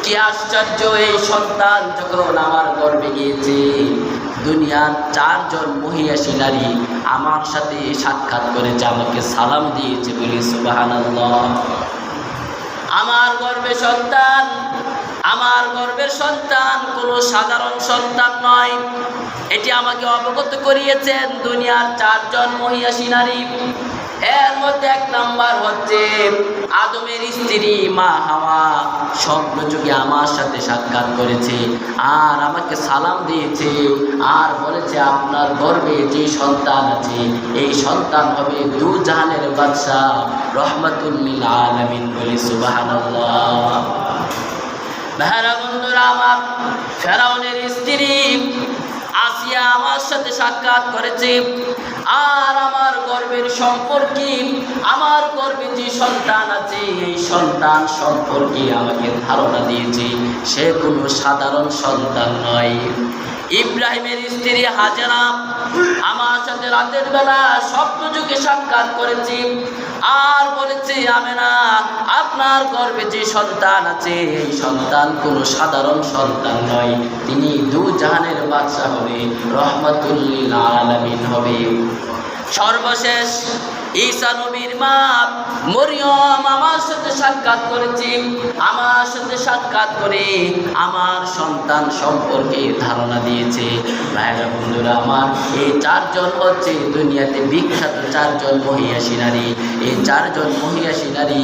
কি আশ্চর্য, এই সন্তান যখন আমার গর্ভে গিয়েছে, দুনিয়ার 4 জন মহিয়াসী নারী আমার সাথে সাক্ষাৎ করেছে, আমাকে সালাম দিয়েছে, বলি সুবহানাল্লাহ। আমার গর্ভে সন্তান, আমার গর্ভের সন্তান কোনো সাধারণ সন্তান নয়, এটি আমাকে অবগত করিয়েছেন দুনিয়ার 4 জন মহিয়াসী নারী। এর মধ্যে 1 নাম্বার হচ্ছে আদমের স্ত্রী মা হাওয়া স্বপ্নযোগে আমার সাথে সাক্ষাৎ করেছে আর আমাকে সালাম দিয়েছে আর বলেছে আপনার গর্ভে যে সন্তান আছে এই সন্তান হবে দু জাহানের বাদশা রহমাতুল লিল আলামিন, বলি সুবহানাল্লাহ। ভাইরা বন্ধুরা আমার, ফেরাউনের স্ত্রী আসিয়া আমার সাথে সাক্ষাৎ করেছে আর আমার গর্ভের সম্পর্কে, আমার গর্ভে যে সন্তান আছে এই সন্তান সম্পর্কে আমাকে ধারণা দিয়েছে সে কোনো সাধারণ সন্তান নয়। ইব্রাহিমের স্ত্রী হাজেরা আমার সাথে রাতের বেলা স্বপ্নযোগে সাক্ষাৎ করেছে আর বলেছে আমেনা আপনার গর্ভে যে সন্তান আছে এই সন্তান কোনো সাধারণ সন্তান নয়, তিনি দু জাহানের বাদশা হবে, রহমাতুল লিল আলামিন হবে। সর্বশেষ ঈসা নবীর মা মরিয়ম আমার সাথে সাক্ষাৎ করেছে, আমার সাথে সাক্ষাৎ করে আমার সন্তান সম্পর্কে ধারণা দিয়েছে। ভাইরা বন্ধুরা আমার, এই 4 জন হচ্ছে দুনিয়াতে বিখ্যাত 4 জন মহিয়াসী নারী। এই 4 জন মহিয়াসী নারী